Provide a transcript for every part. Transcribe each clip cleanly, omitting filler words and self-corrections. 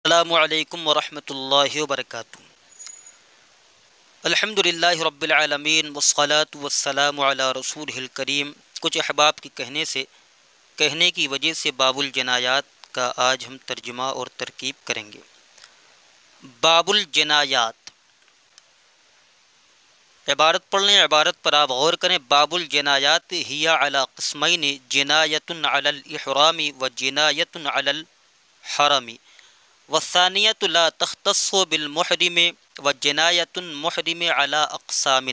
السلام علیکم ورحمۃ اللہ وبرکاتہ۔ الحمدللہ رب العالمین والصلاة والسلام علی رسولہ الکریم۔ کچھ احباب کے کہنے کی وجہ سے باب الجنایات کا آج ہم ترجمہ اور ترکیب کریں گے۔ باب الجنایات، عبارت پڑھ لیں، عبارت پر آپ غور کریں۔ باب الجنایات ہی علی قسمین، جنایت علی الاحرام و جنایت علی الحرم، والثانیۃ لا تختص بالمحرم وجنایۃ محرم علی اقسام،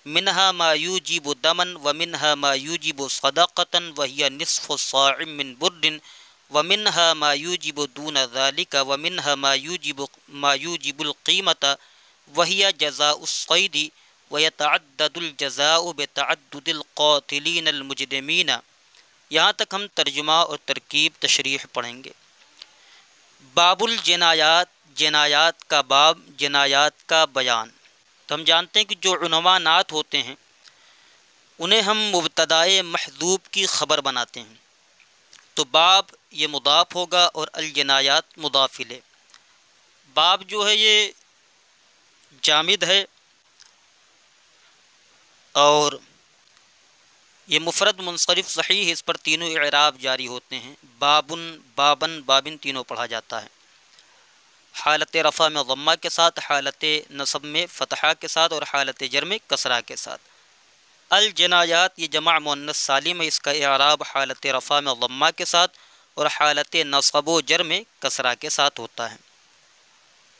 منها ما یوجب دما ومنها ما یوجب صدقة وهي نصف صاع من بر، ومنها ما یوجب دون ذلك، ومنها ما یوجب القیمة وهي جزاء الصید، ويتعدد الجزاء بتعدد القاتلین المجرمین۔ یہاں تک ہم ترجمہ اور ترکیب تشریح پڑھیں گے۔ باب الجنایات، جنایات کا باب، جنایات کا بیان۔ تو ہم جانتے ہیں کہ جو عنوانات ہوتے ہیں انہیں ہم مبتدائے محذوب کی خبر بناتے ہیں۔ تو باب یہ مضاف ہوگا اور الجنایات مضاف الیہ۔ باب جو ہے یہ جامد ہے اور یہ مفرد منصرف صحیح ہے، اس پر تینوں اعراب جاری ہوتے ہیں۔ بابن، بابن، بابن تینوں پڑھا جاتا ہے، حالت رفع میں ضمہ کے ساتھ، حالت نصب میں فتحہ کے ساتھ، اور حالت جر میں کسرہ کے ساتھ۔ الجنایات یہ جمع مؤنث سالم ہے، اس کا اعراب حالت رفع میں ضمہ کے ساتھ اور حالت نصب و جر میں کسرہ کے ساتھ ہوتا ہے،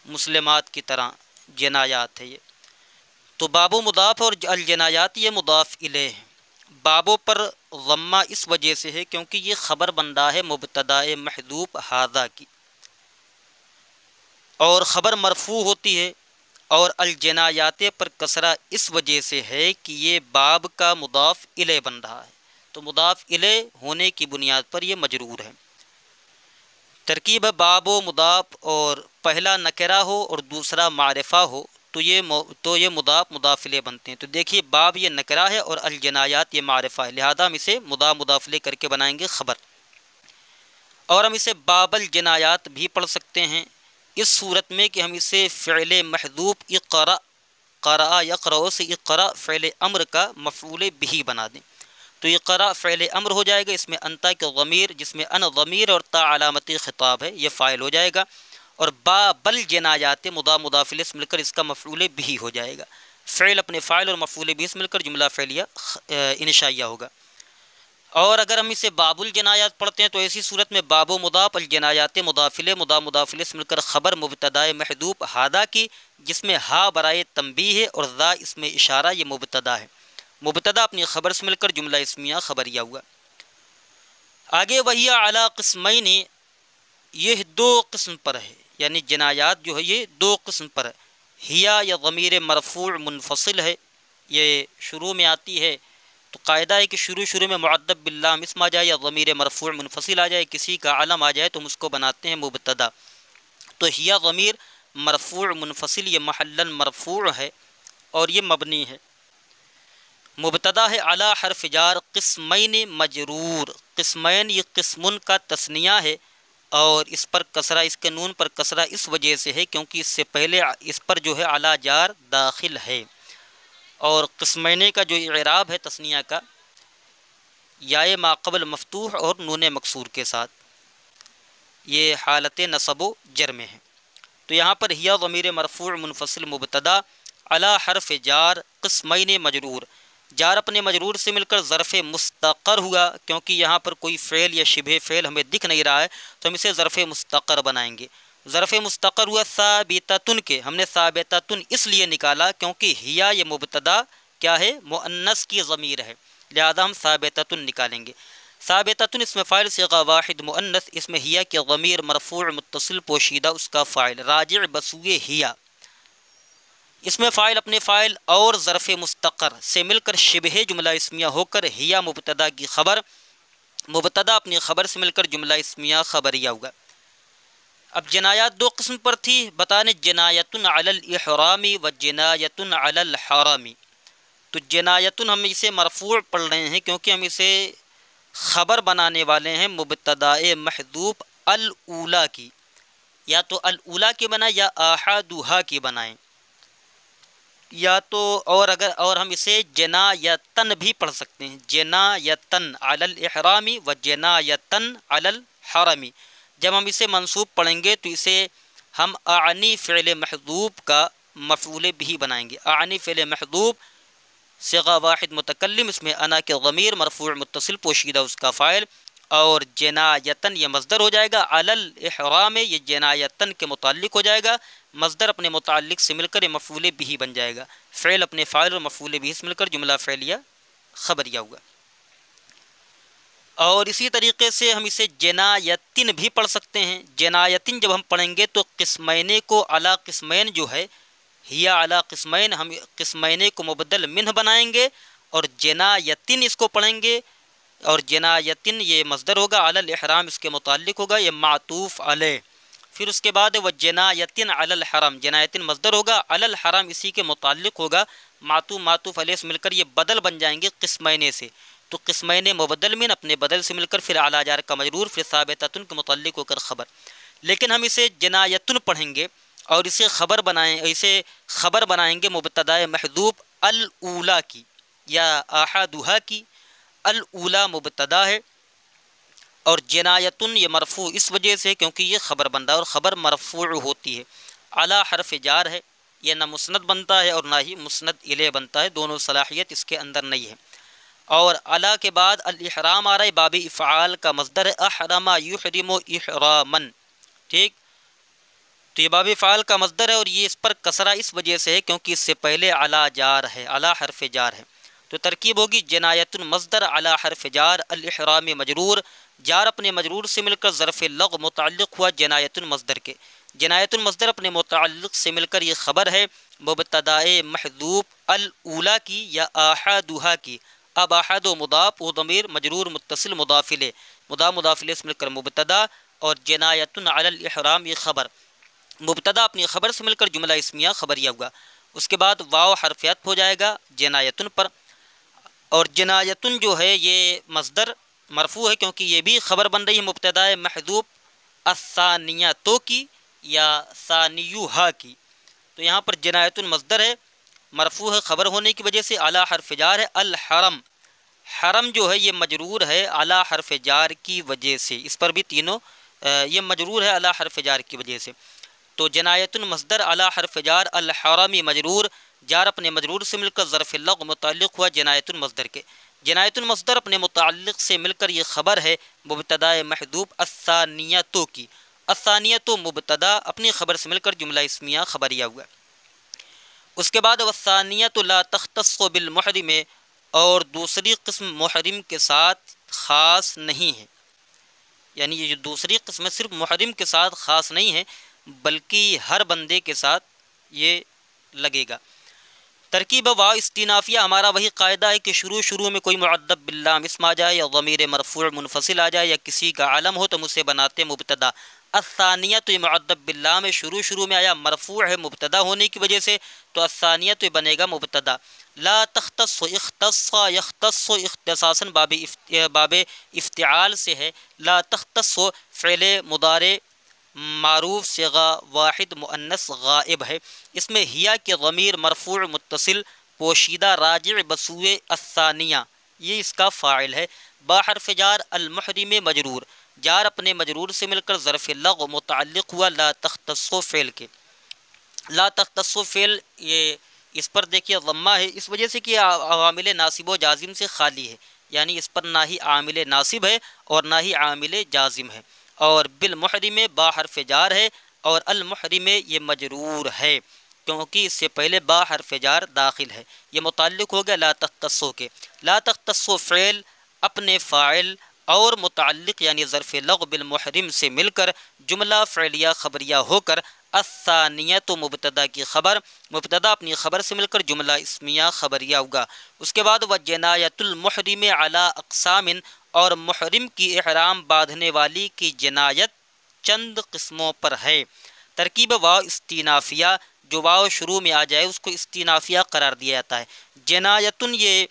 مسلمات کی طرح جنایات ہے یہ۔ تو بابو مضاف اور الجنایات یہ مضاف الیہ ہے۔ بابوں پر ضمہ اس وجہ سے ہے کیونکہ یہ خبر بندہ ہے مبتدائے محذوف ھذا کی، اور خبر مرفوع ہوتی ہے، اور الجنایات پر کسرہ اس وجہ سے ہے کہ یہ باب کا مضاف الیہ بن رہا ہے، تو مضاف الیہ ہونے کی بنیاد پر یہ مجرور ہے۔ ترکیب باب و مضاف، اور پہلا نکرہ ہو اور دوسرا معرفہ ہو تو یہ مضاف مضاف الیہ بنتے ہیں۔ تو دیکھیے باب یہ نکرہ ہے اور الجنایات یہ معرفہ ہے، لہذا ہم اسے مضاف مضاف الیہ کر کے بنائیں گے خبر، اور ہم اسے باب الجنایات بھی پڑھ سکتے ہیں اس صورت میں کہ ہم اسے فعل محذوف اقرأ، قرأ یقرأ سے اقرأ فعل امر کا مفعول بہ بنا دیں، تو اقرأ فعل امر ہو جائے گا، اس میں انتا کے ضمیر جس میں ان ضمیر اور تا علامتی خطاب ہے یہ فاعل ہو جائے گا، اور باب الجنایات مضاف مضاف الیہ سے مل کر اس کا مفعول بہ ہو جائے گا، فعل اپنے فاعل اور مفعول بہ سے مل کر جملہ فعلیہ انشائیہ ہوگا۔ اور اگر ہم اسے باب الجنایات پڑھتے ہیں تو ایسی صورت میں باب و مضاف، الجنایات مضاف الیہ، مضاف مضاف الیہ سے مل کر خبر مبتدائے محذوف ھذا کی، جس میں ہا برائے تنبیہ ہے اور ذا اس میں اشارہ، یہ مبتدا ہے، مبتدا اپنی خبر سے مل کر جملہ اسمیہ خبریہ ہوا۔ آگے وہی اعلی قسمین، یہ دو قسم پر ہے، یعنی جنایات جو ہے یہ دو قسم پر ہے۔ ہیا یا ضمیر مرفوع منفصل ہے، یہ شروع میں آتی ہے، تو قاعدہ ہے کہ شروع میں معدب باللام اسم آ جائے یا ضمیر مرفوع منفصل آ جائے، کسی کا علم آ جائے تو ہم اس کو بناتے ہیں مبتدا۔ تو ہیا ضمیر مرفوع منفصل یہ محلن مرفوع ہے اور یہ مبنی ہے، مبتدا ہے علی حرف جار قسمین مجرور، قسمین یہ قسمن کا تثنیہ ہے، اور اس پر کسرہ، اس کے نون پر کسرہ اس وجہ سے ہے کیونکہ اس سے پہلے اس پر جو ہے علی جار داخل ہے، اور قسمین کا جو اعراب ہے تثنیہ کا یائے ما قبل مفتوح اور نون مکسور کے ساتھ، یہ حالت نصب و جر میں ہے۔ تو یہاں پر ہیا ضمیر مرفوع منفصل مبتدا علی حرف جار قسمین مجرور، جار اپنے مجرور سے مل کر ظرف مستقر ہوا، کیونکہ یہاں پر کوئی فعل یا شبہ فعل ہمیں دکھ نہیں رہا ہے تو ہم اسے ظرف مستقر بنائیں گے۔ ظرف مستقر ہوا ثابتۃن کے، ہم نے ثابتۃن اس لیے نکالا کیونکہ ہیا یہ مبتدا کیا ہے، مؤنث کی ضمیر ہے، لہذا ہم ثابتۃن نکالیں گے۔ ثابتۃن اس میں فاعل صیغہ واحد مؤنث، اس میں ہیا کی ضمیر مرفوع متصل پوشیدہ اس کا فاعل راجع بسوئے ہیا، اس میں فاعل اپنے فاعل اور ظرف مستقر سے مل کر شبہ جملہ اسمیہ ہو کر ہیا مبتدا کی خبر، مبتدا اپنی خبر سے مل کر جملہ اسمیہ خبریہ ہوگا۔ اب جنایات دو قسم پر تھی، بتانے جنایتن علی الاحرام و جنایتن علی الحرام۔ تو جنایتن ہم اسے مرفوع پڑھ رہے ہیں کیونکہ ہم اسے خبر بنانے والے ہیں مبتدائے محذوف الاولی کی، یا تو الاولا کی بنائیں یا احدھا کی بنائیں، یا تو اور ہم اسے جنایتن بھی پڑھ سکتے ہیں، جنایتن علی الاحرامی و جنایتن علی الحرمی۔ جب ہم اسے منصوب پڑھیں گے تو اسے ہم اعنی فعل محذوب کا مفعول بھی بنائیں گے۔ اعنی فعل محذوب صیغہ واحد متکلم، اس میں انا کے ضمیر مرفوع متصل پوشیدہ اس کا فاعل، اور جنایتن یہ مصدر ہو جائے گا، علی الاحرام یہ جنایتن کے متعلق ہو جائے گا، مصدر اپنے متعلق سے مل کر یہ مفعول بھی بن جائے گا، فعل اپنے فاعل اور مفعول بھی سے مل کر جملہ فعلیہ خبریہ ہوگا۔ اور اسی طریقے سے ہم اسے جنایتن بھی پڑھ سکتے ہیں۔ جنایتن جب ہم پڑھیں گے تو قسمین کو علی قسمین جو ہے، ہی علی قسمین، ہم قسمین کو مبدل منہ بنائیں گے، اور جنایتن اس کو پڑھیں گے، اور جنایتن یہ مصدر ہوگا، علی الاحرام اس کے متعلق ہوگا، یہ معطوف علیہ۔ پھر اس کے بعد وہ جنایتن علی الحرم، جنایتن مصدر ہوگا، علی الحرم اسی کے متعلق ہوگا، معطوف علیہ سے مل کر یہ بدل بن جائیں گے قسمین سے، تو قسمین مبدل من اپنے بدل سے مل کر پھر اعلی جار کا مجرور، پھر ثابتتن کے متعلق ہو کر خبر۔ لیکن ہم اسے جنایتن پڑھیں گے اور اسے خبر بنائیں گے مبتدا محذوف الاولا کی یا احدھا کی۔ الاولا مبتدا ہے اور جنایتن یہ مرفوع اس وجہ سے کیونکہ یہ خبر بن رہا ہے، اور خبر مرفوع ہوتی ہے، اعلی حرف جار ہے، یہ نہ مسند بنتا ہے اور نہ ہی مسند الیہ بنتا ہے، دونوں صلاحیت اس کے اندر نہیں ہے۔ اور اعلیٰ کے بعد الاحرام آ رہا ہے، باب افعال کا مصدر ہے، احرم یحرم احراما، ٹھیک، تو یہ باب افعال کا مصدر ہے، اور یہ اس پر کسرہ اس وجہ سے ہے کیونکہ اس سے پہلے اعلیٰ جار ہے، اعلیٰ حرف جار ہے، تو ترکیب ہوگی جنایت مصدر اعلیٰ حرف جار، الاحرام مجرور، جار اپنے مجرور سے مل کر ظرف لغو متعلق ہوا جنایت المصدر کے، جنایت المصدر اپنے متعلق سے مل کر یہ خبر ہے مبتدا محذوف الاولا کی یا احدھا کی۔ اب احد و مضاف و ضمیر مجرور متصل مضاف الیہ، مضاف الیہ سے مل کر مبتدا، اور جنایت علی الاحرام یہ خبر، مبتدا اپنی خبر سے مل کر جملہ اسمیہ خبریہ ہوگا۔ اس کے بعد واو حرف عطف ہو جائے گا جنایتن پر، اور جنایتن جو ہے یہ مصدر مرفوع ہے کیونکہ یہ بھی خبر بن رہی ہے مبتدا محذوف الثانیتو کی یا ثانیہا کی، تو یہاں پر جنایتن مصدر ہے، مرفوع ہے خبر ہونے کی وجہ سے، اعلیٰ حرف جار ہے، الحرم، حرم جو ہے یہ مجرور ہے اعلیٰ حرف جار کی وجہ سے، اس پر بھی تینوں یہ مجرور ہے اعلیٰ حرف جار کی وجہ سے، تو جنایت مصدر اعلیٰ حرف جار، الحرمی مجرور، جار اپنے مجرور سے مل کر ظرف لغو متعلق ہوا جنایت المصدر کے، جنایت المصدر اپنے متعلق سے مل کر یہ خبر ہے مبتدا محذوف الثانیتو کی، الثانیتو مبتدا اپنی خبر سے مل کر جملہ اسمیہ خبریہ ہوا۔ اس کے بعد والثانیۃ لا تختص بالمحرم، اور دوسری قسم محرم کے ساتھ خاص نہیں ہے، یعنی یہ جو دوسری قسم ہے صرف محرم کے ساتھ خاص نہیں ہے بلکہ ہر بندے کے ساتھ یہ لگے گا۔ ترکیب واو استینافیہ ہمارا وہی قاعدہ ہے کہ شروع میں کوئی معدب باللام اسم آ جائے یا ضمیر مرفوع منفصل آ جائے یا کسی کا علم ہو تو ہم اسے بناتے مبتدا۔ الثانیہ تو یہ معدب باللام ہے، شروع میں آیا مرفوع ہے مبتدا ہونے کی وجہ سے، تو الثانیہ تو یہ بنے گا مبتدا۔ لا تختص اختص یختص اختصاصاً باب افتعال سے ہے، لا تختص فعل مضارع معروف صیغہ واحد مؤنث غائب ہے، اس میں ہیا کے ضمیر مرفوع متصل پوشیدہ راجع بسوء الثانیہ یہ اس کا فاعل ہے، با حرف جار المحرم مجرور، جار اپنے مجرور سے مل کر ظرف لغو متعلق ہوا لا تختص فعل کے، لا تختص فعل یہ اس پر دیکھیے ضمہ ہے اس وجہ سے کہ عامل ناصب و جازم سے خالی ہے، یعنی اس پر نہ ہی عامل ناصب ہے اور نہ ہی عامل جازم ہے، اور بالمحرم با حرف جار ہے اور المحرم یہ مجرور ہے کیونکہ اس سے پہلے با حرف جار داخل ہے، یہ متعلق ہو گیا لا تختص کے، لا تختص فعل اپنے فاعل اور متعلق یعنی ظرف لغو بالمحرم سے مل کر جملہ فعلیہ خبریہ ہو کر الثانیۃ مبتدا کی خبر، مبتدا اپنی خبر سے مل کر جملہ اسمیہ خبریہ ہوگا۔ اس کے بعد وجنایۃ المحرم علی اقسام، اور محرم کی احرام باندھنے والی کی جنایت چند قسموں پر ہے۔ ترکیب واو استینافیہ، جو واو شروع میں آ جائے اس کو استینافیہ قرار دیا جاتا ہے۔ جنایتن یہ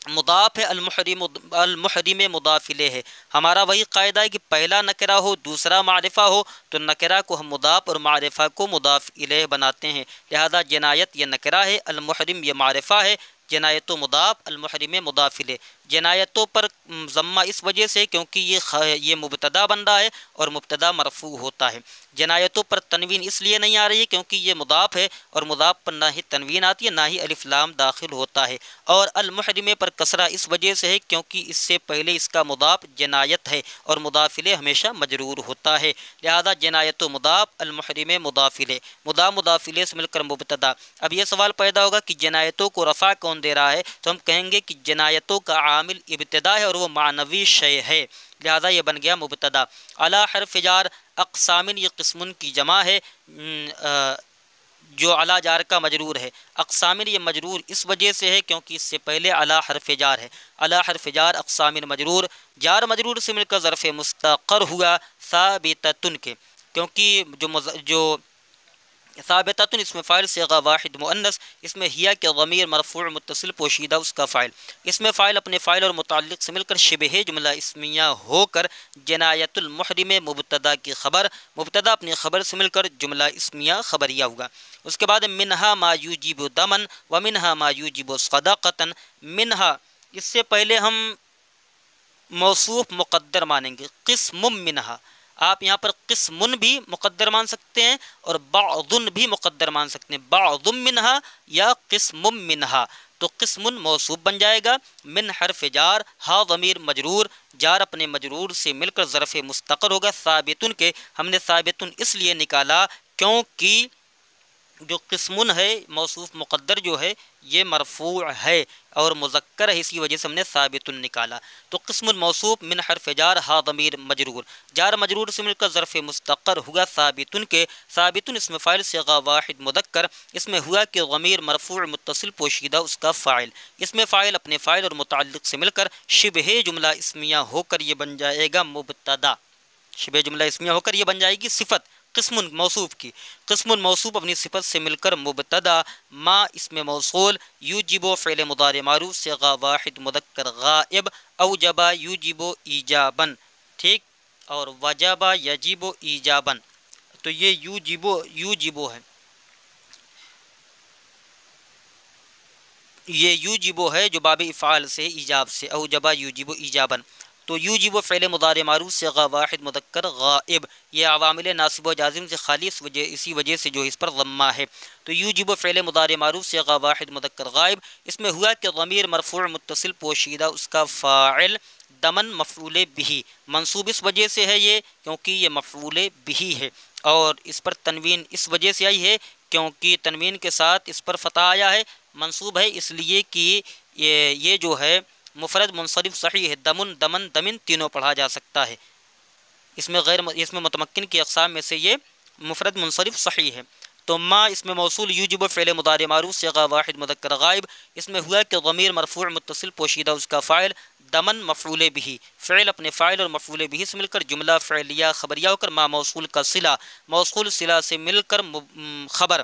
مضاف ہے، المحرم مضاف الیہ ہے۔ ہمارا وہی قاعدہ ہے کہ پہلا نکرہ ہو دوسرا معرفہ ہو تو نکرہ کو ہم مضاف اور معرفہ کو مضاف الیہ بناتے ہیں، لہذا جنایت یہ نکرہ ہے، المحرم یہ معرفہ ہے، جنایت و مضاف، المحرم مضاف الیہ۔ جنایتوں پر ضمہ اس وجہ سے کیونکہ یہ مبتدا بن رہا ہے اور مبتدا مرفوع ہوتا ہے۔ جنایتوں پر تنوین اس لیے نہیں آ رہی ہے کیونکہ یہ مضاف ہے اور مضاف پر نہ ہی تنوین آتی ہے نہ ہی الف لام داخل ہوتا ہے، اور المحرم پر کسرہ اس وجہ سے ہے کیونکہ اس سے پہلے اس کا مضاف جنایت ہے اور مضاف الیہ ہمیشہ مجرور ہوتا ہے، لہذا جنایت و مضاف، المحرم مضاف الیہ، مضاف الیہ سے مل کر مبتدا۔ اب یہ سوال پیدا ہوگا کہ جنایتوں کو رفع کون دے رہا ہے، تو ہم کہیں گے کہ جنایتوں کا عامل ابتدا ہے اور وہ معنوی شے ہے، لہذا یہ بن گیا مبتدا۔ علی حرف جار، اقسامن یہ قسمن کی جمع ہے، جو علی جار کا مجرور ہے۔ اقسامن یہ مجرور اس وجہ سے ہے کیونکہ اس سے پہلے علی حرف جار ہے، علی حرف جار اقسامن مجرور، جار مجرور سے مل کر ظرف مستقر ہوا ثابتتن کے، کیونکہ جو ثابتتن اس میں فاعل صیغہ واحد مؤنث، اس میں ہیا کے ضمیر مرفوع متصل پوشیدہ اس کا فاعل، اس میں فاعل اپنے فاعل اور متعلق سے مل کر شبہ جملہ اسمیہ ہو کر جنایت المحرم مبتدا کی خبر، مبتدا اپنی خبر سے مل کر جملہ اسمیہ خبریہ ہوگا۔ اس کے بعد منہا ما یوجب دمن و منہا ما یوجب صدقۃ، منہا اس سے پہلے ہم موصوف مقدر مانیں گے، قسم منہا، آپ یہاں پر قسمن بھی مقدر مان سکتے ہیں اور بعضن بھی مقدر مان سکتے ہیں، بعض منہا یا قسم منہا، تو قسم موصوف بن جائے گا، من حرف جار، ہا ضمیر مجرور، جار اپنے مجرور سے مل کر ظرف مستقر ہوگا ثابتن کے، ہم نے ثابتن اس لیے نکالا کیونکہ جو قسمن ہے موصوف مقدر جو ہے یہ مرفوع ہے اور مذکر ہے، اسی وجہ سے ہم نے ثابت نکالا، تو قسم موصوف من حرف جار ہا ضمیر مجرور، جار مجرور سے مل کر ظرف مستقر ہوا ثابتن کے، ثابتن اس میں فاعل صیغہ واحد مذکر، اس میں ہوا کہ ضمیر مرفوع متصل پوشیدہ اس کا فاعل، اس میں فاعل اپنے فاعل اور متعلق سے مل کر شبہ جملہ اسمیہ ہو کر یہ بن جائے گا مبتدا، شبہ جملہ اسمیہ ہو کر یہ بن جائے گی صفت قسم موصوف کی، قسم موصوف اپنی صفت سے مل کر مبتدا، ما اسم موصول، یوجب فعل مضارع معروف صیغہ واحد مذکر غائب، اوجب یوجب ایجابا، ٹھیک، اور وجب یجب ایجابا، تو یہ یوجب ہے، یہ یوجب ہے جو باب افعال سے ایجاب سے، اوجب یوجب ایجابا، تو یوجب فعل مضارع معروف صیغہ واحد مذکر غائب، یہ عوامل ناصب و جازم سے خالی اسی وجہ سے جو اس پر ضمہ ہے، تو یوجب فعل مضارع معروف صیغہ واحد مذکر غائب، اس میں ہوا کہ ضمیر مرفوع متصل پوشیدہ اس کا فاعل، دمن مفعول بھی، منصوب اس وجہ سے ہے یہ کیونکہ یہ مفعول بھی ہے، اور اس پر تنوین اس وجہ سے آئی ہے کیونکہ تنوین کے ساتھ اس پر فتح آیا ہے، منصوب ہے اس لیے کہ یہ جو ہے مفرد منصرف صحیح ہے، دمن دمن دمن تینوں پڑھا جا سکتا ہے، اس میں متمکن کی اقسام میں سے یہ مفرد منصرف صحیح ہے، تو ما اس میں موصول یوجب فعل مضارع معروف صیغہ واحد مذکر غائب، اس میں ہوا کہ ضمیر مرفوع متصل پوشیدہ اس کا فاعل، دمن مفعول بھی، فعل اپنے فاعل اور مفعول بھی سے مل کر جملہ فعلیہ خبریہ ہو کر ما موصول کا صلہ، موصول صلہ سے مل کر خبر،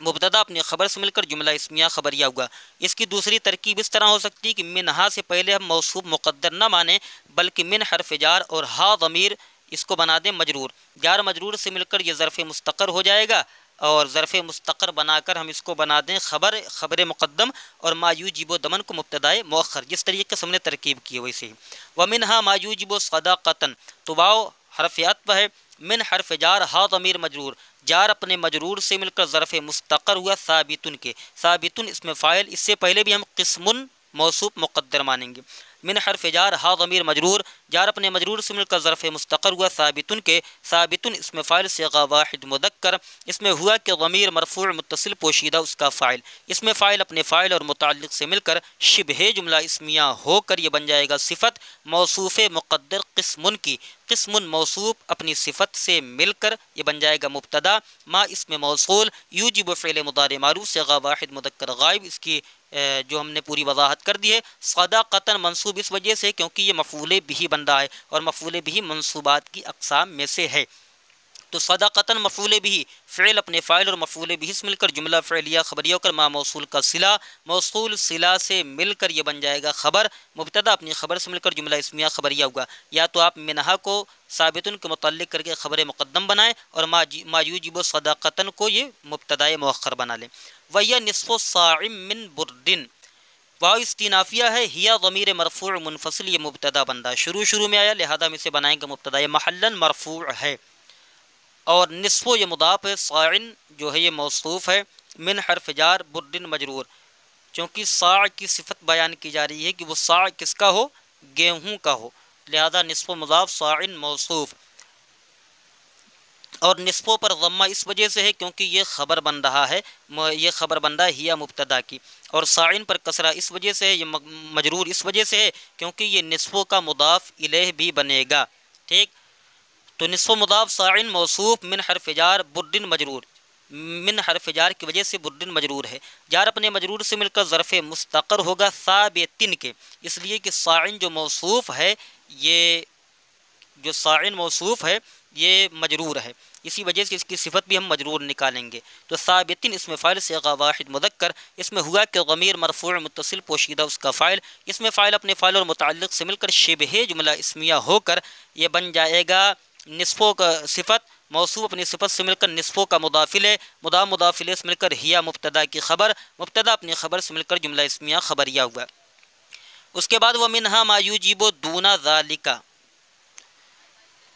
مبتدا اپنی خبر سے مل کر جملہ اسمیہ خبریہ ہوگا۔ اس کی دوسری ترکیب اس طرح ہو سکتی ہے کہ منہا سے پہلے ہم موصوف مقدر نہ مانیں بلکہ من حرف جار اور ہا ضمیر اس کو بنا دیں مجرور، جار مجرور سے مل کر یہ ظرف مستقر ہو جائے گا، اور ظرف مستقر بنا کر ہم اس کو بنا دیں خبر مقدم، اور ما یوجب دمن کو مبتدائے مؤخر، جس طریقے سے ہم نے ترکیب کی ہے ویسے ہی۔ ومنہا ما یوجب صدقۃ، تو واو حرف عطف ہے، من حرف جار ہا ضمیر مجرور، جار اپنے مجرور سے مل کر ظرف مستقر ہوا ثابتن کے، ثابتن اس میں فاعل، اس سے پہلے بھی ہم قسمن موصوف مقدر مانیں گے، من حرف جار ہا ضمیر مجرور، جار اپنے مجرور سے مل کر ظرف مستقر ہوا ثابتن کے، ثابتن اس میں فاعل صیغہ واحد مذکر، اس میں ہوا کہ ضمیر مرفوع متصل پوشیدہ اس کا فاعل، اس میں فاعل اپنے فاعل اور متعلق سے مل کر شبہ جملہ اسمیہ ہو کر یہ بن جائے گا صفت موصوف مقدر قسمن کی، قسم موصوف اپنی صفت سے مل کر یہ بن جائے گا مبتدا، ما اسم موصول یوجب فعل مضارع معروف صیغہ واحد مذکر غائب، اس کی جو ہم نے پوری وضاحت کر دی ہے، صدقۃ منصوب اس وجہ سے کیونکہ یہ مفعول بھی بن رہا ہے اور مفعول بھی منصوبات کی اقسام میں سے ہے، تو صدقتاً مفعول بھی، فعل اپنے فاعل اور مفعول بھی سے مل کر جملہ فعلیہ خبریہ ہو کر ما موصول کا صلہ، موصول صلہ سے مل کر یہ بن جائے گا خبر، مبتدا اپنی خبر سے مل کر جملہ اسمیہ خبریہ ہوگا۔ یا تو آپ منہا کو ثابتن کے متعلق کر کے خبر مقدم بنائیں اور ما یوجب صدقتاً کو یہ مبتدا مؤخر بنا لیں۔ وَهِيَ نِصْفُ صَاعٍ مِّن بُرْدٍ، واو استینافیہ ہے، ہیا ضمیر مرفوع منفصل، یہ مبتدا بندہ شروع میں آیا لہذا ہم اسے بنائیں گے مبتدا، یہ محلاً مرفوع ہے، اور نصف یہ مضاف ہے، صاعن جو ہے یہ موصوف ہے، من حرف جار، بردن مجرور، چونکہ صاع کی صفت بیان کی جا رہی ہے کہ وہ صاع کس کا ہو، گیہوں کا ہو، لہذا نصف مضاف صاعن موصوف، اور نصفوں پر ضمہ اس وجہ سے ہے کیونکہ یہ خبر بن رہا ہے، یہ خبر بندہ ہیا مبتدا کی، اور صاعن پر کسرہ اس وجہ سے ہے، یہ مجرور اس وجہ سے ہے کیونکہ یہ نصفوں کا مضاف الیہ بھی بنے گا، ٹھیک۔ تو نصف مضاف صاعن موصوف، من حرف جار بردن مجرور، من حرف جار کی وجہ سے بردن مجرور ہے، جار اپنے مجرور سے مل کر ظرف مستقر ہوگا ثابتن کے، اس لیے کہ صاعن جو موصوف ہے، یہ جو صاعن موصوف ہے یہ مجرور ہے، اسی وجہ سے اس کی صفت بھی ہم مجرور نکالیں گے۔ تو ثابتن اس میں فاعل صیغہ واحد مذکر، اس میں ہوا کہ ضمیر مرفوع متصل پوشیدہ اس کا فاعل، اس میں فاعل اپنے فاعل اور متعلق سے مل کر شبہ جملہ اسمیہ ہو کر یہ بن جائے گا نصفوں کا صفت، موصوف اپنی صفت سے مل کر نصفوں کا مضاف الیہ، مضاف الیہ سے مل کر ہیا مبتدا کی خبر، مبتدا اپنی خبر سے مل کر جملہ اسمیہ خبریہ ہوا۔ اس کے بعد ومنہا ما یوجب دون ذالک،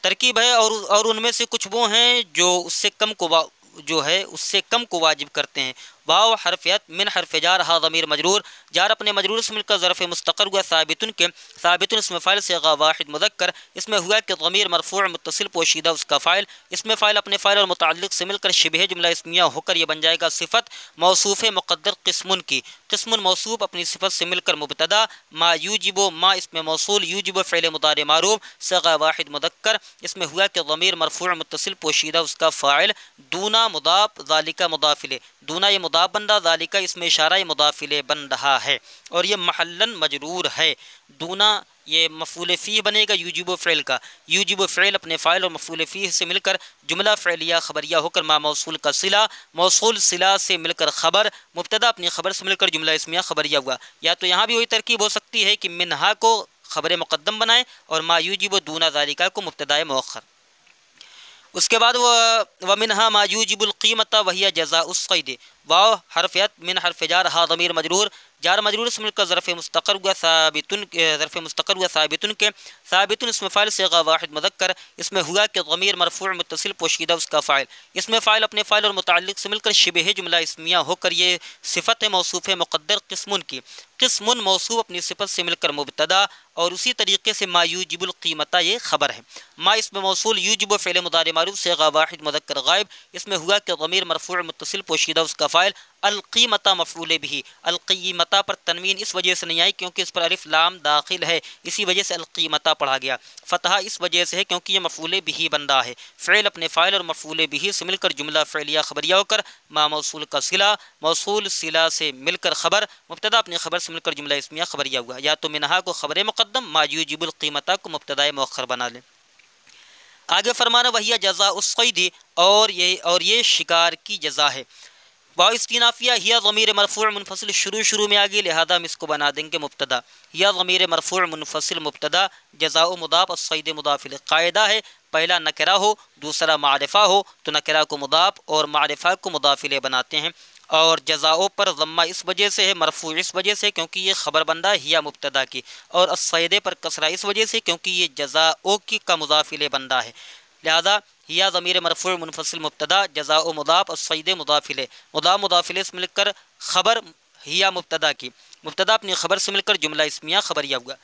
ترکیب ہے اور ان میں سے کچھ وہ ہیں جو اس سے کم کو واجب کرتے ہیں۔ واو حرفیت، من حرف جار، ہا ضمیر مجرور، جار اپنے مجرور سے مل کر ظرف مستقر ہوا ثابتن کے، ثابتن اس میں فاعل صیغہ واحد مذکر، اس میں ہوا کہ ضمیر مرفوع متصل پوشیدہ اس کا فاعل، اس میں فاعل اپنے فاعل اور متعلق سے مل کر شبہ جملہ اسمیہ ہو کر یہ بن جائے گا صفت موصوف مقدر قسم کی، قسم موصوف اپنی صفت سے مل کر مبتدا، ما یوجب، ما اس میں موصول، یوجب فعل مضارع معروف، صیغہ واحد مذکر، اس میں ہوا کہ ضمیر مرفوع متصل پوشیدہ اس کا فاعل، دونا مضاف، ذالک مضاف الیہ، دونا یہ مضاف بندہ، ذالکہ اس میں اشارہ مضاف الیہ بن رہا ہے، اور یہ محلاً مجرور ہے، دونا یہ مفعول فیہ بنے گا یوجب فعل کا، یوجب فعل اپنے فاعل اور مفعول فیہ سے مل کر جملہ فعلیہ خبریہ ہو کر ما موصول کا صلہ، موصول صلہ سے مل کر خبر، مبتدا اپنی خبر سے مل کر جملہ اسمیہ خبریہ ہوا۔ یا تو یہاں بھی وہی ترکیب ہو سکتی ہے کہ منہا کو خبر مقدم بنائیں اور ما یوجب دون ذالک کو مبتدا مؤخر۔ اس کے بعد ومنها ما یوجب القیمۃ وهي جزاء الصید، واو حرفیت، من حرف جار، ہا ضمیر مجرور، جار مجرور سے مل کر ظرف مستقر ہوا ثابتن، ظرف مستقر ہوا ثابتن کے، ثابتن اس میں فاعل صیغہ واحد مذکر، اس میں ہوا کہ ضمیر مرفوع متصل پوشیدہ اس کا فاعل، اس میں فاعل اپنے فاعل اور متعلق سے مل کر شبہ جملہ اسمیہ ہو کر یہ صفت موصوف مقدر قسم کی، قسم موصوف اپنی صفت سے مل کر مبتدا، اور اسی طریقے سے ما یوجب القیمۃ یہ خبر ہے، ما اس میں موصول، یوجب فعل مضارع معروف صیغہ واحد مذکر غائب، اس میں ہوا کہ ضمیر مرفوع متصل پوشیدہ اس کا فاعل، القیمۃ مفعول بھی، القیمۃ پر تنوین اس وجہ سے نہیں آئی کیونکہ اس پر الف لام داخل ہے، اسی وجہ سے القیمۃ پڑھا گیا، فتحہ اس وجہ سے ہے کیونکہ یہ مفعول بھی بن رہا ہے، فعل اپنے فاعل اور مفعول بھی سے مل کر جملہ فعلیہ خبریہ ہو کر ما موصول کا صلہ، موصول صلہ سے مل کر خبر، مبتدا اپنی خبر سے مل کر جملہ اسمیہ خبریہ ہوا۔ یا تو منہا کو خبر مقدم، ما یوجب القیمۃ کو مبتدا مؤخر بنا لیں۔ آگے فرمانا وہی جزاء الصید، اور یہ شکار کی جزا ہے، واو استینافیہ، ہیا ضمیر مرفوع منفصل شروع میں آگے لہذا ہم اس کو بنا دیں گے مبتدا، ہیا ضمیر مرفوع منفصل مبتدا، جزاء مضاف، الصید مضاف الیہ، قاعدہ ہے پہلا نکرہ ہو دوسرا معرفہ ہو تو نکرہ کو مضاف اور معرفہ کو مضاف الیہ بناتے ہیں، اور جزاؤ پر ضمہ اس وجہ سے ہے، مرفوع اس وجہ سے کیونکہ یہ خبر بندہ ہیا مبتدا کی، اور الصید پر کسرہ اس وجہ سے کیونکہ یہ جزاؤ کی کا مضاف الیہ بندہ ہے، لہذا ہیا ضمیر مرفوع منفصل مبتدا، جزاء مضاف، الصید مضاف الیہ، مضاف الیہ سے مل کر خبر ہیا مبتدا کی، مبتدا اپنی خبر سے مل کر جملہ اسمیہ خبریہ ہوا۔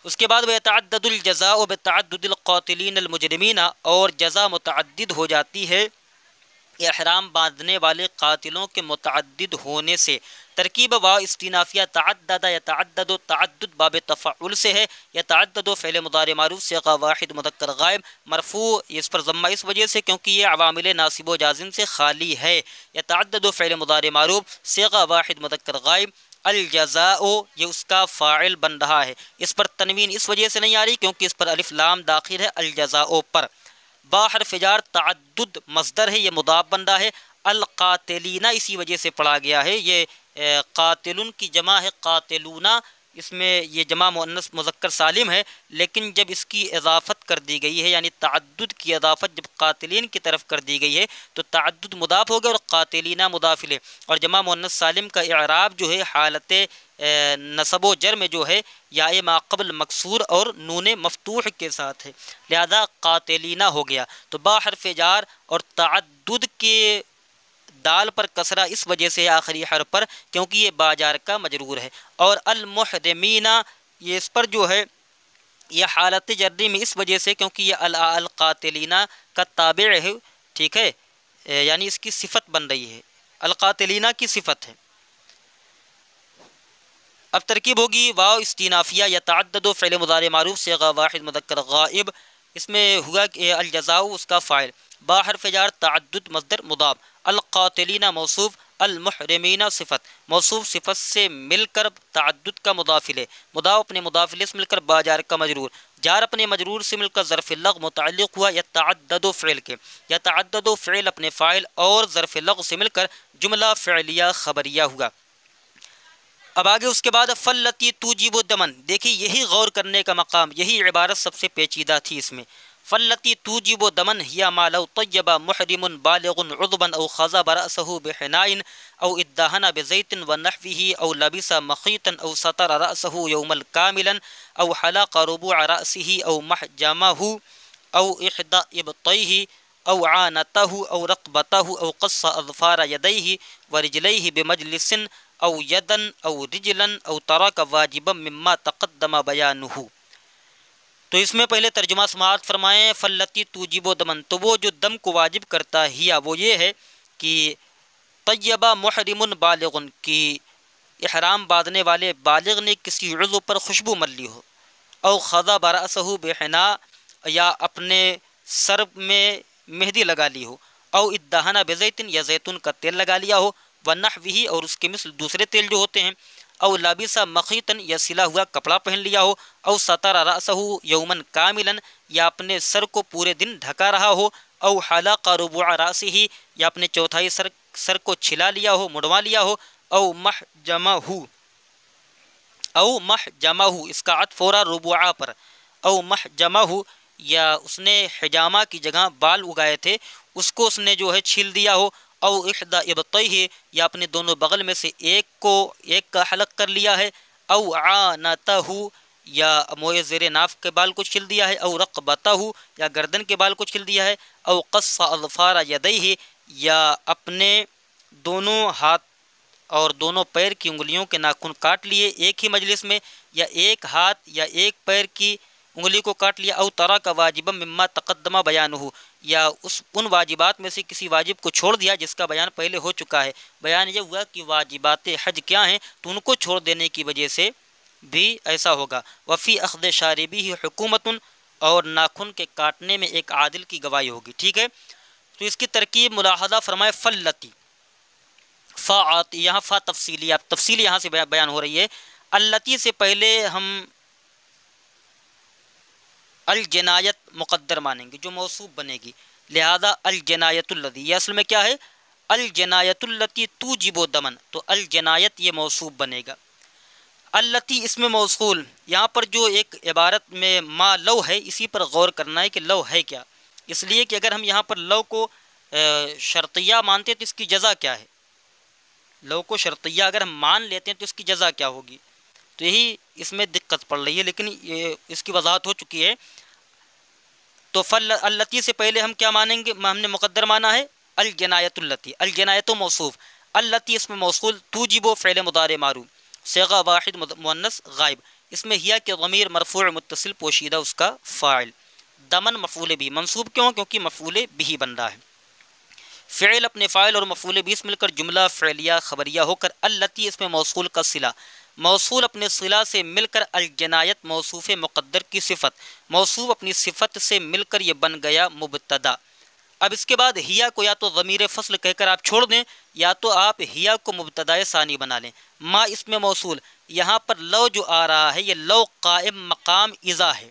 اس کے بعد وَيَتَعَدَّدُ الْجَزَاءُ بِتَعَدُّدِ الْقَاتِلِينَ الْمُجْرِمِينَ، اور جزا متعدد ہو جاتی ہے احرام باندھنے والے قاتلوں کے متعدد ہونے سے۔ ترکیب واو استینافیہ، تعدد یتعدد، تعدد باب تفعل سے ہے، یتعدد فعل مضارع معروف صیغہ واحد مذکر غائب، مرفوع اس پر ضمہ اس وجہ سے کیونکہ یہ عوامل ناصب و جازم سے خالی ہے، یتعدد فعل مضارع معروف صیغہ واحد مذکر غائب، الجزاء یہ اس کا فاعل بن رہا ہے، اس پر تنوین اس وجہ سے نہیں آ رہی کیونکہ اس پر الف لام داخل ہے الجزاء پر، با حرف جار تعدد مصدر ہے، یہ مضاف بن رہا ہے. القاتلین اسی وجہ سے پڑھا گیا ہے، یہ قاتلن کی جمع ہے قاتلونا، اس میں یہ جمع مؤنث مذکر سالم ہے، لیکن جب اس کی اضافت کر دی گئی ہے، یعنی تعدد کی اضافت جب قاتلین کی طرف کر دی گئی ہے تو تعدد مضاف ہو گیا اور قاتلینہ مضاف الیہ. اور جمع مؤنث سالم کا اعراب جو ہے حالت نصب و جر میں جو ہے یا ما قبل مکسور اور نون مفتوح کے ساتھ ہے، لہذا قاتلینہ ہو گیا. تو با حرف جار اور تعدد کے دال پر کسرہ اس وجہ سے آخری حرف پر، کیونکہ یہ باجار کا مجرور ہے. اور المحرمینہ یہ اس پر جو ہے یہ حالت جری میں اس وجہ سے کیونکہ یہ القاتلینہ کا تابع ہے، ٹھیک ہے، یعنی اس کی صفت بن رہی ہے، القاتلینہ کی صفت ہے. اب ترکیب ہوگی واو استینافیہ یتعدد فعل مضارع معروف صیغہ واحد مذکر غائب، اس میں ہوا کہ الجزاء اس کا فاعل، با حرف جار تعدد مصدر مضاف، القاتلین موصوف، المحرمین صفت، موصوف صفت سے مل کر تعدد کا مضاف الیہ، مضاف اپنے مضاف الیہ سے مل کر با جار کا مجرور، جار اپنے مجرور سے مل کر ظرف لغو متعلق ہوا یتعدد فعل کے، یتعدد فعل اپنے فاعل اور ظرف لغو سے مل کر جملہ فعلیہ خبریہ ہوا. اب آگے اس کے بعد فلتی توجب دمن، دیکھیے یہی غور کرنے کا مقام، یہی عبارت سب سے پیچیدہ تھی اس میں. فلتی توجب دمن ہی ما لو طیب محرم بالغ عضبا او خضب رأسه بحناء او ادهن بزيت ونحوه او لبس مخيطا او سطر رأسه يوما كاملا او حلق ربوع رأسه او محجمه او احدى ابطيه او عانته او رقبته او قص اظفار يديه ورجليه بمجلس او یدن او رجلن او ترک واجبا مما تقدم بیانہ. تو اس میں پہلے ترجمہ سماعت فرمائیں. فلتی توجب و دمن، تو وہ جو دم کو واجب کرتا ہے وہ یہ ہے کہ طیبہ محرم بالغ، کی احرام باندھنے والے بالغ نے کسی عضو پر خوشبو مل لی ہو، او خضب رأسہ بحناء، یا اپنے سر میں مہندی لگا لی ہو، او ادہن بزیتن، یا زیتون کا تیل لگا لیا ہو، ونحوہ، اور اس کے مثل دوسرے تیل جو ہوتے ہیں، او لابس مخیطن، یا سلا ہوا کپڑا پہن لیا ہو، او سطر رأسہ یومن کاملا، یا اپنے سر کو پورے دن ڈھکا رہا ہو، او حلق ربوع رأسہ، یا اپنے چوتھائی سر کو چھلا لیا ہو، مڑوا لیا ہو، او محجمہ، اس کا عطف ہو رہا ربوعہ پر، او محجمہ، یا اس نے حجامہ کی جگہ بال اگائے تھے اس کو اس نے جو ہے چھیل دیا ہو، او احدى ابطیہ، یا اپنے دونوں بغل میں سے ایک کا حلق کر لیا ہے، او عانتہ، یا موئے زیر ناف کے بال کو چھیل دیا ہے، او رقبتہ، یا گردن کے بال کو چھیل دیا ہے، او قص اظفار یدیہ، یا اپنے دونوں ہاتھ اور دونوں پیر کی انگلیوں کے ناخن کاٹ لیے ایک ہی مجلس میں، یا ایک ہاتھ یا ایک پیر کی انگلی کو کاٹ لیا، او ترک واجبا مما تقدم بیانہ، یا ان واجبات میں سے کسی واجب کو چھوڑ دیا جس کا بیان پہلے ہو چکا ہے. بیان یہ ہوا کہ واجبات حج کیا ہیں، تو ان کو چھوڑ دینے کی وجہ سے بھی ایسا ہوگا. وفی اخذ شاربی حکومت، اور ناخن کے کاٹنے میں ایک عادل کی گواہی ہوگی. ٹھیک ہے، تو اس کی ترکیب ملاحظہ فرمائے. فلتی، فا آتی، یہاں فا تفصیلی، اب تفصیل یہاں سے بیان ہو رہی ہے. التی سے پہلے ہم الجنایت مقدر مانیں گے جو موصوف بنے گی، لہذا الجنایت الذی، یہ اصل میں کیا ہے، الجنایت التی توجب دمن، تو الجنایت یہ موصوف بنے گا. التی اس میں موصول، یہاں پر جو ایک عبارت میں ما لو ہے اسی پر غور کرنا ہے کہ لو ہے کیا، اس لیے کہ اگر ہم یہاں پر لو کو شرطیہ مانتے تو اس کی جزا کیا ہے، لو کو شرطیہ اگر ہم مان لیتے ہیں تو اس کی جزا کیا ہوگی، تو یہی اس میں دقت پڑ رہی ہے، لیکن اس کی وضاحت ہو چکی ہے. تو فل التی سے پہلے ہم کیا مانیں گے، ہم نے مقدر مانا ہے الجنایت التی، الجنایت موصوف، التی اس میں موصول، توجب فعل مضارع معروف صیغہ واحد مؤنث غائب، اس میں ہیا کہ ضمیر مرفوع متصل پوشیدہ اس کا فاعل، دمن مفعول بھی، منصوب کیوں، کیونکہ مفعول بھی بن رہا ہے. فعل اپنے فاعل اور مفعول بھی مل کر جملہ فعلیہ خبریہ ہو کر التی اس میں موصول کا صلہ، موصول اپنے صلہ سے مل کر الجنایت موصوف مقدر کی صفت، موصوف اپنی صفت سے مل کر یہ بن گیا مبتدا. اب اس کے بعد ہیا کو یا تو ضمیر فصل کہہ کر آپ چھوڑ دیں، یا تو آپ ہیا کو مبتدا ثانی بنا لیں. ما اس میں موصول، یہاں پر لو جو آ رہا ہے یہ لو قائم مقام اذا ہے،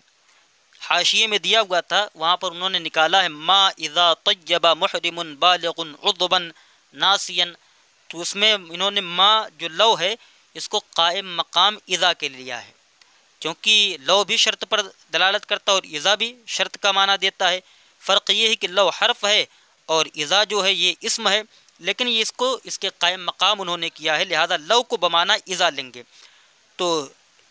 حاشیے میں دیا ہوا تھا وہاں پر انہوں نے نکالا ہے ما اذا طیب محرم بالغ عضبا ناسیا، تو اس میں انہوں نے ما جو لو ہے اس کو قائم مقام اذا کے لیا ہے، کیونکہ لو بھی شرط پر دلالت کرتا ہے اور اذا بھی شرط کا معنی دیتا ہے۔ فرق یہ ہے کہ لو حرف ہے اور اذا جو ہے یہ اسم ہے، لیکن یہ اس کے قائم مقام انہوں نے کیا ہے، لہذا لو کو بمعنی اذا لیں گے۔ تو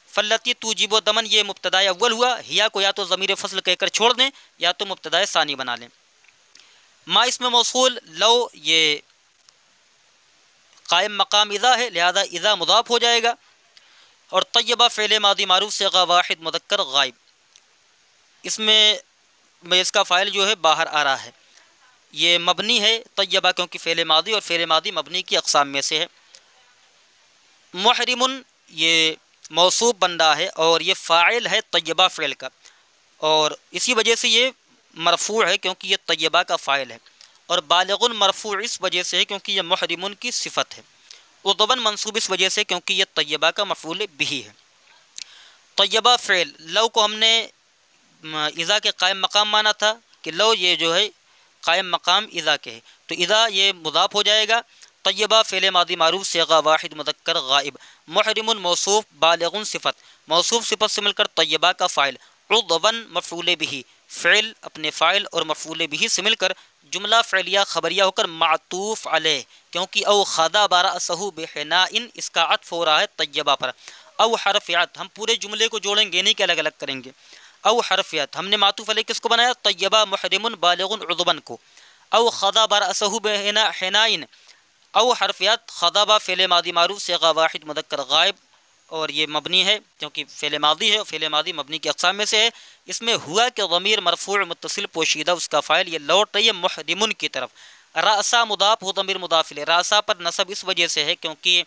فلتی توجب و دمن یہ مبتدا اول ہوا، ہیا کو یا تو ضمیر فصل کہہ کر چھوڑ دیں یا تو مبتدا ثانی بنا لیں۔ ما اسم موصول، لو یہ قائم مقام اذا ہے، لہذا اذا مضاف ہو جائے گا، اور طیبہ فعل ماضی معروف صیغہ واحد مذکر غائب، اس میں اس کا فاعل جو ہے باہر آ رہا ہے، یہ مبنی ہے طیبہ کیونکہ فعل ماضی، اور فعل ماضی مبنی کی اقسام میں سے ہے۔ محرم یہ موصوف بن رہا ہے اور یہ فاعل ہے طیبہ فعل کا، اور اسی وجہ سے یہ مرفوع ہے کیونکہ یہ طیبہ کا فاعل ہے، اور بالغ مرفوع اس وجہ سے ہے کیونکہ یہ محرم کی صفت ہے، عضباً منصوب اس وجہ سے کیونکہ یہ طیبہ کا مفعول بھی ہے۔ طیبہ فعل، لو کو ہم نے اذا کے قائم مقام مانا تھا کہ لو یہ جو ہے قائم مقام اذا کے ہے، تو اذا یہ مضاف ہو جائے گا۔ طیبہ فعل ماضی معروف صیغہ واحد مذکر غائب، محرم موصوف، بالغ صفت، موصوف صفت سے مل کر طیبہ کا فاعل، عضباً مفعول بھی، فعل اپنے فاعل اور مفعول بھی سے مل کر جملہ فعلیہ خبریہ ہو کر معطوف علیہ، کیونکہ او خدا برأسہ بحناء اس کا عطف ہو رہا ہے طیبہ پر۔ او حرفیات، ہم پورے جملے کو جوڑیں گے نہیں کہ الگ الگ کریں گے۔ او حرفیات، ہم نے معطوف علیہ کس کو بنایا؟ طیبہ محرم بالغ عضباً کو۔ او خدا برأسہ بحناء، او حرفیات خضب فعل ماضی معروف صیغہ واحد مذکر غائب، اور یہ مبنی ہے کیونکہ فعل ماضی ہے، اور فعل ماضی مبنی کی اقسام میں سے ہے۔ اس میں ہوا کہ ضمیر مرفوع متصل پوشیدہ اس کا فاعل یہ لوٹ رہی ہے محرمن کی طرف۔ رأسا مضاف ہو ضمیر مضاف الیہ، رأسا پر نصب اس وجہ سے ہے کیونکہ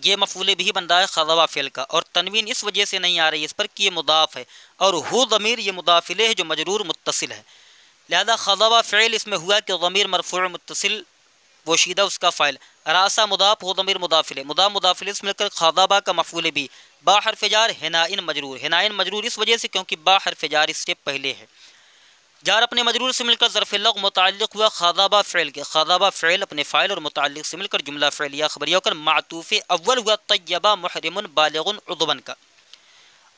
یہ مفعول بھی بن رہا ہے خضب فعل کا، اور تنوین اس وجہ سے نہیں آ رہی ہے اس پر کہ یہ مضاف ہے، اور ہو ضمیر یہ مضاف الیہ ہے جو مجرور متصل ہے، لہذا خضب فعل اس میں ہوا کہ ضمیر مرفوع متصل پوشیدہ اس کا فاعل، راسا مضاف ہو ضمیر مضاف الیہ، مضاف الیہ سے مل کر خضبہ کا مفعول بھی، با حرف جار حنائن مجرور، حنائن مجرور اس وجہ سے کیونکہ با حرف جار اس سے پہلے ہے، جار اپنے مجرور سے مل کر ظرف لغو متعلق ہوا خضبہ فعل کے، خضبہ فعل اپنے فاعل اور متعلق سے مل کر جملہ فعلیہ خبریہ ہو کر معطوف اول ہوا طیبہ محرم بالغ عضباً کا۔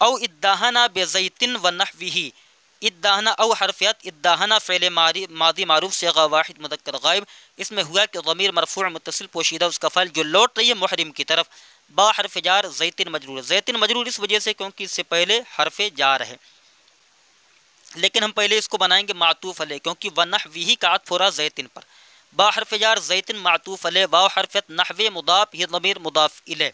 او اداہنا بزیت ونحوہ، اداہنا او حرفیات، اداہنا فعل ماضی معروف صیغہ واحد مذکر غائب، اس میں ہوا کہ ضمیر مرفوع متصل پوشیدہ اس کا فعل جو لوٹ رہی ہے محرم کی طرف، با حرف جار زیتن مجرور، زیتن مجرور اس وجہ سے کیونکہ اس سے پہلے حرف جار ہے، لیکن ہم پہلے اس کو بنائیں گے معطوف علیہ کیونکہ ونحوہ کا عطف ہو رہا زیتن پر، با حرف جار زیتن معطوف علیہ، واو حرفیت نحو مضاف، یہ ضمیر مضاف الیہ،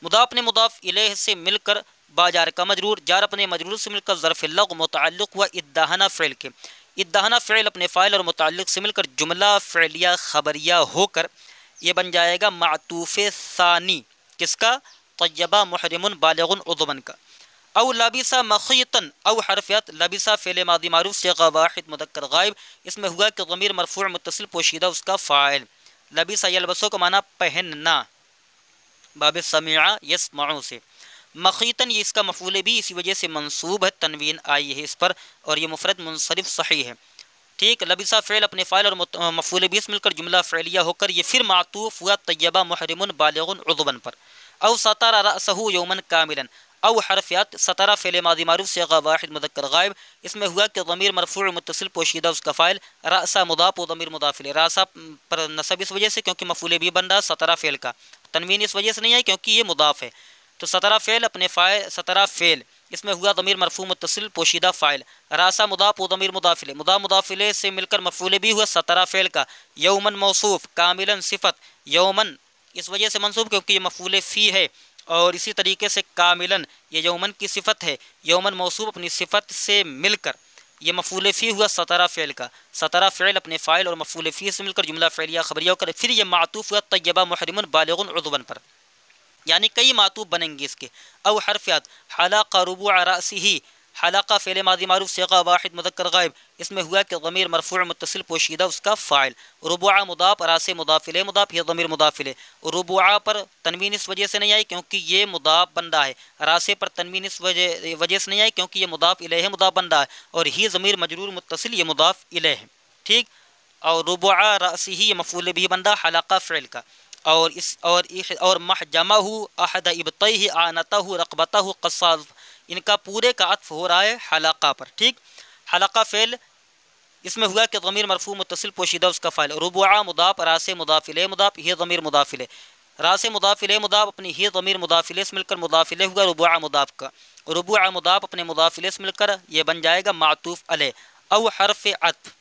مضاف نے مضاف الیہ سے مل کر با جار کا مجرور، جار اپنے مجرور سے مل کر ظرف لغو متعلق ہوا اداہنا فعل کے، اداہنا فعل اپنے فاعل اور متعلق سے مل کر جملہ فعلیہ خبریہ ہو کر یہ بن جائے گا معطوف ثانی، کس کا؟ طیبہ محرم بالغ عضباً کا۔ او لبسا مخیطن، او حرفیات لبسا فعل ماضی معروف صیغہ واحد مذکر غائب، اس میں ہوا کہ ضمیر مرفوع متصل پوشیدہ اس کا فاعل، لبسا یلبسو کا معنی پہننا، باب سمع یسمعو سے، مخیطن یہ اس کا مفعول بھی اسی وجہ سے منصوب ہے، تنوین آئی ہے اس پر، اور یہ مفرد منصرف صحیح ہے، ٹھیک۔ لبسا فعل اپنے فاعل اور مفعول بھی مل کر جملہ فعلیہ ہو کر یہ پھر معطوف ہوا طیبہ محرم بالغ عضباً پر۔ او ستر رأسہ یوما کاملا، او حرفیات سترہ فعل ماضی معروف صیغہ واحد مذکر غائب، اس میں ہوا کہ ضمیر مرفوع متصل پوشیدہ اس کا فاعل، رأسا مضاف و ضمیر مضاف الیہ، رأسا پر نصب اس وجہ سے کیونکہ مفعول بھی بن رہا سترہ فعل کا، تنوین اس وجہ سے نہیں آئی کیونکہ یہ مضاف ہے، تو سترہ فعل اپنے فاعل، سترہ فعل اس میں ہوا ضمیر مرفوع متصل پوشیدہ فاعل، راسا مضاف و ضمیر مضاف الیہ، مضاف الیہ سے مل کر مفعول بھی ہوا سترہ فعل کا، یومن موصوف، کاملا صفت، یومن اس وجہ سے منصوب کیونکہ یہ مفعول فی ہے، اور اسی طریقے سے کاملا یہ یومن کی صفت ہے، یومن موصوف اپنی صفت سے مل کر یہ مفعول فی ہوا سترہ فعل کا، سترہ فعل اپنے فاعل اور مفعول فی سے مل کر جملہ فعلیہ خبریہ ہو کر پھر یہ معطوف ہوا طیبہ محرم بالغ عضباً پر، یعنی کئی معطوف بنیں گے اس کے۔ او حرفیات حلق ربوع رأسہ، حلقہ فعل ماضی معروف صیغہ واحد مذکر غائب، اس میں ہوا کہ ضمیر مرفوع متصل پوشیدہ اس کا فاعل، ربوعہ مضاف راس مضاف الیہ مضاف یہ ضمیر مضاف الیہ، ربوعہ پر تنوین اس وجہ سے نہیں آئی کیونکہ یہ مضاف بن رہا ہے، راسے پر تنوین اس وجہ سے نہیں آئی کیونکہ یہ مضاف الیہ مضاف بن رہا ہے، اور ہی ضمیر مجرور متصل یہ مضاف الیہ ہے، ٹھیک، اور ربوعہ راسی ہی یہ مفعول بھی بن رہا حلقہ فعل کا، اور محجمہ احد ابطیہ آنتہ رقبتہ قصاص، ان کا پورے کا عطف ہو رہا ہے حلقہ پر، ٹھیک، حلقہ فعل اس میں ہوا کہ ضمیر مرفوع متصل پوشیدہ اس کا فاعل، ربوعہ مضاف راس مضاف الیہ مضاف یہ ضمیر مضاف الیہ، راس مضاف الیہ مضاف اپنی ہی ضمیر مضاف الیہ سے مل کر مضاف الیہ ہوا ربوعہ مضاف کا، ربوعہ مضاف اپنے مضاف الیہ سے مل کر یہ بن جائے گا معطوف علیہ، او حرف عطف،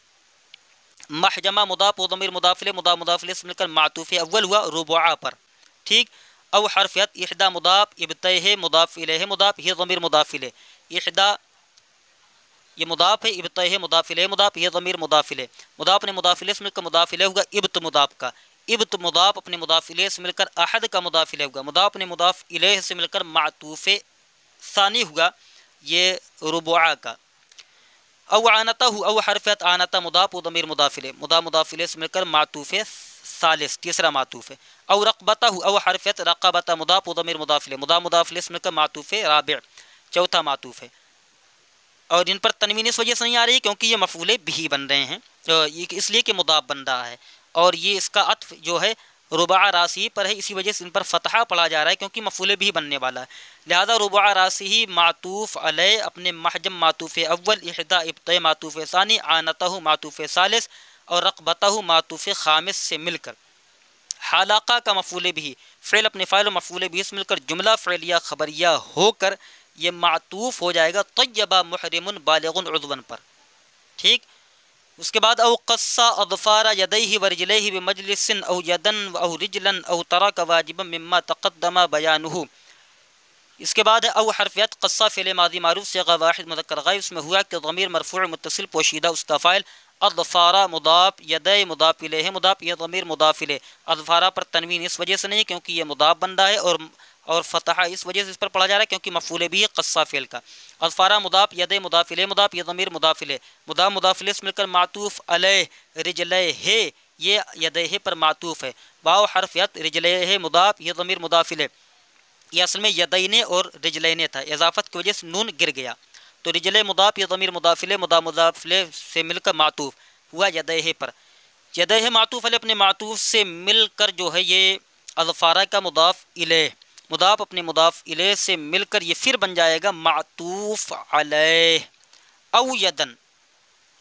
محجمہ مضاف و ضمیر مضاف الیہ مضاف الیہ سے مل کر معطوف اول ہوا ربوعہ پر، ٹھیک، او حرف عطف احدی مضاف ابتیہ مضاف الیہ مضاف یہ ضمیر مضاف الیہ، احدی یہ مضاف ہے، ابتیہ مضاف الیہ مضاف یہ ضمیر مضاف الیہ، مضاف اپنے مضاف الیہ سے مل کر مضاف الیہ ہوگا ابت مضاف کا، ابت مضاف اپنے مضاف الیہ سے مل کر احد کا مضاف الیہ ہوگا، مضاف اپنے مضاف الیہ سے مل کر معطوف ثانی ہوگا یہ ربوعہ کا، او آنتہ او حرف عطف آنتہ مضاف و ضمیر مضاف الیہ مضاف الیہ سے مل کر معطوف ثالث تیسرا معطوف ہے، او رقبتہ او حرف عطف رقبتہ مضاف و ضمیر مضاف الیہ مضاف الیہ سے مل کر معطوف رابع چوتھا معطوف ہے، اور ان پر تنوین اس وجہ سے نہیں آ رہی کیونکہ یہ مفعول بھی بن رہے ہیں، اس لیے کہ مضاف بن رہا ہے، اور یہ اس کا عطف جو ہے رباع راسی پر ہے، اسی وجہ سے ان پر فتحہ پڑھا جا رہا ہے کیونکہ مفعول بھی بننے والا ہے، لہذا رباع راسی معطوف علیہ اپنے محجم معطوف اول، احدی ابتداء معطوف ثانی، آنتہ معطوف ثالث، اور رقبتہ معطوف خامس سے مل کر حلقہ کا مفعول بھی فعل اپنے فاعل و مفعول بھی سے مل کر جملہ فعلیہ خبریہ ہو کر یہ معطوف ہو جائے گا طیبہ محرم بالغ عضوا پر، ٹھیک، اس کے بعد او قصا اظفار یدیہ ورجلیہ بمجلس او یدن او رجلا او ترک واجبا مما تقدم بیانہ، اس کے بعد او حرف عطف قصا فعل ماضی معروف صیغہ واحد مذکر غائب، اس میں ہوا کہ ضمیر مرفوع متصل پوشیدہ اس کا فاعل، اظفارا مضاف یدی مضاف الیہ مضاف یہ ضمیر مضاف الیہ، اظفارا پر تنوین اس وجہ سے نہیں کیونکہ یہ مضاف بن رہا ہے، اور فتحہ اس وجہ سے اس پر پڑھا جا رہا ہے کیونکہ مفعول بھی ہے قصا فعل کا، اظفارا مضاف یدی مضاف الیہ مضاف یہ ضمیر مضاف الیہ مضاف الیہ سے مل کر معطوف علیہ، رجلیہ یہ یدیہ پر معطوف ہے، واو حرف عطف رجلیہ مضاف یہ ضمیر مضاف الیہ، یہ اصل میں یدین اور رجلین تھا، اضافت کی وجہ سے نون گر گیا، تو رجل مضاف یہ ضمیر مضاف الیہ مضاف الیہ سے مل کر معطوف ہوا یدیہ پر، یدیہ معطوف علیہ اپنے معطوف سے مل کر جو ہے یہ اظفارہ کا مضاف الیہ مضاف اپنے مضاف الیہ سے مل کر یہ پھر بن جائے گا معطوف علیہ، او یدن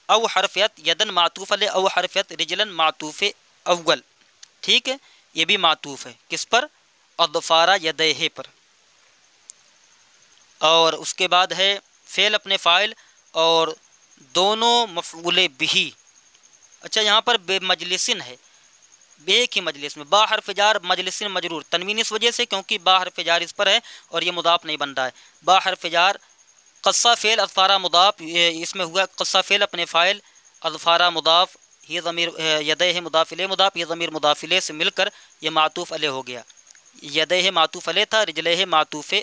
او حرف عطف یدن معطوف علیہ او حرف عطف رجلن معطوف اول، ٹھیک ہے، یہ بھی معطوف ہے کس پر؟ اظفارہ یدیہ پر، اور اس کے بعد ہے فعل اپنے فاعل اور دونوں مفعول بھی، اچھا یہاں پر بے مجلسن ہے، بے کی مجلس میں با حرف جار مجلسن مجرور، تنوین اس وجہ سے کیونکہ با حرف جار اس پر ہے اور یہ مضاف نہیں بن رہا ہے، با حرف جار قصہ فعل اظفارہ مضاف، اس میں ہوا قصہ فعل اپنے فاعل اظفارہ مضاف یہ ضمیر یدیہ مضاف الیہ مضاف یہ ضمیر مضاف الیہ سے مل کر یہ معطوف علیہ ہو گیا، یدیہ معطوف علیہ تھا، رجلیہ معطوف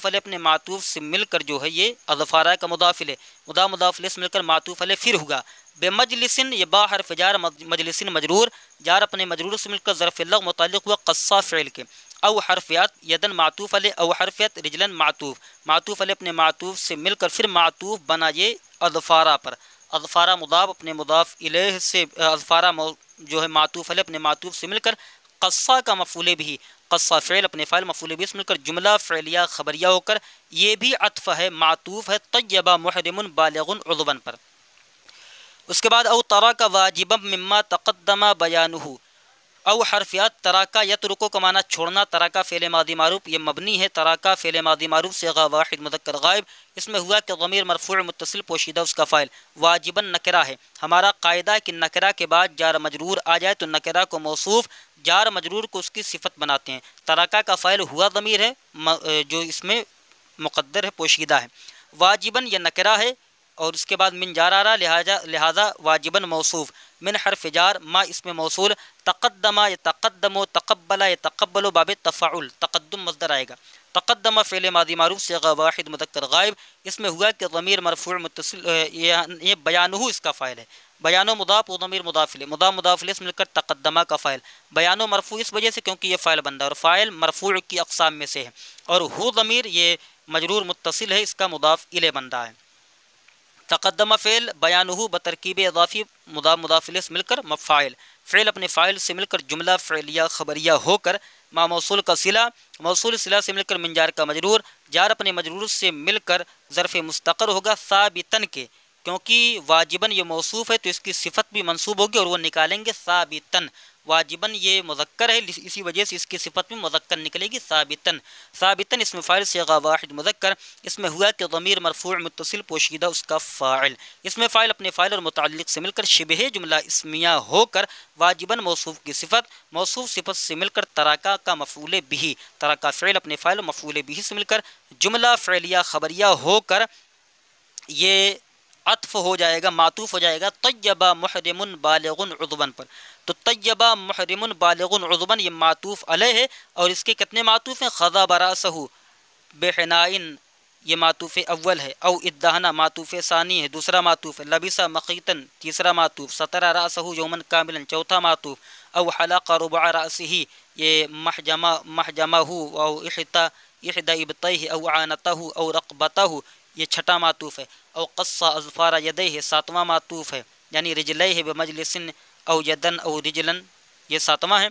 علیہ اپنے معطوف سے مل کر جو ہے یہ اظفارہ کا مضاف الیہ مضاف الیہ سے مل کر معطوف علیہ پھر ہوگا، بے مجلسن یہ با حرف جار مجلسن مجرور، جار اپنے مجرور سے مل کر ظرف اللغو متعلق ہوا قصہ فعل کے، او حرف عطف یدن معطوف علیہ او حرف عطف رجلن معطوف علیہ اپنے معطوف سے مل کر پھر معطوف بنا یہ اظفارہ پر، اظفارہ مضاف اپنے مضاف الیہ سے اظفارہ جو ہے معطوف علیہ اپنے معطوف سے مل کر قصہ کا مفعول بھی، قصہ فعل اپنے فاعل مفعول بھی سے مل کر جملہ فعلیہ خبریہ ہو کر یہ بھی عطف ہے معطوف ہے طیبہ محرم بالغ عضوا پر، اس کے بعد او ترک واجبا مما تقدم بیانہ، او حرف عطف ترک یترک کا معنی چھوڑنا، ترک فعل ماضی معروف یہ مبنی ہے، ترک فعل ماضی معروف صیغہ واحد مذکر غائب، اس میں ہوا کہ ضمیر مرفوع متصل پوشیدہ اس کا فاعل، واجبا نکرہ ہے، ہمارا قاعدہ ہے کہ نکرہ کے بعد جار مجرور آ جائے تو نکرہ کو موصوف جار مجرور کو اس کی صفت بناتے ہیں، ترک کا فاعل ہوا ضمیر ہے جو اس میں مقدر ہے پوشیدہ ہے، واجبا یہ نکرہ ہے اور اس کے بعد من جار آ رہا لہذا واجبا موصوف، من حرف جار ما اس میں موصول، تقدم یتقدم تقبل یتقبل باب تفاعل تقدم مصدر آئے گا، تقدم فعل ماضی معروف صیغہ واحد مذکر غائب، اس میں ہوا کہ ضمیر مرفوع متصل یہ بیانہ اس کا فاعل ہے، بیانو مضاف و ضمیر مضاف الیہ، مضاف الیہ سے مل کر تقدمہ کا فاعل، بیانو مرفوع اس وجہ سے کیونکہ یہ فاعل بندہ اور فاعل مرفوع کی اقسام میں سے ہے، اور ہو ضمیر یہ مجرور متصل ہے، اس کا مضاف الیہ بندہ ہے۔ تقدمہ فعل بیانہ بترکیب اضافی مضاف الیہ سے مل کر فاعل، فعل اپنے فاعل سے مل کر جملہ فعلیہ خبریہ ہو کر ما موصول کا صلہ، موصول صلہ سے مل کر من جار کا مجرور، جار اپنے مجرور سے مل کر ظرف مستقر ہوگا ثابتن کے، کیونکہ واجباً یہ موصوف ہے تو اس کی صفت بھی منصوب ہوگی اور وہ نکالیں گے ثابتن، واجباً یہ مذکر ہے اسی وجہ سے اس کی صفت بھی مذکر نکلے گی ثابتن، ثابتن اس میں فاعل صیغہ واحد مذکر، اس میں ہوا کہ ضمیر مرفوع متصل پوشیدہ اس کا فاعل، اس میں فاعل اپنے فاعل اور متعلق سے مل کر شبہ جملہ اسمیہ ہو کر واجباً موصوف کی صفت، موصوف صفت سے مل کر ترکا کا مفعول بھی، ترکا فعل اپنے فاعل اور مفعول بھی سے مل کر جملہ فعلیہ خبریہ ہو کر یہ عطف ہو جائے گا، معطوف ہو جائے گا طیبہ محرم بالغ عضبن پر، تو طیبہ محرم بالغ عضبن یہ معطوف علیہ ہے، اور اس کے کتنے معطوف ہیں؟ خضا براسہ بحنائن یہ معطوف اول ہے، او ادہنا معطوف ثانی ہے، دوسرا معطوف ہے، لبسا مقیتن تیسرا معطوف، سترا راسہ یومن کاملا چوتھا معطوف، او حلق ربع راسہ یہ محجمہ او احدى ابطیہ او عانتہ او رقبتہ یہ چھٹا معطوف ہے، او قص اظفار یدیہ ساتواں معطوف ہے، یعنی رجلیہ بمجلس او یدن او رجلن یہ ساتواں ہے،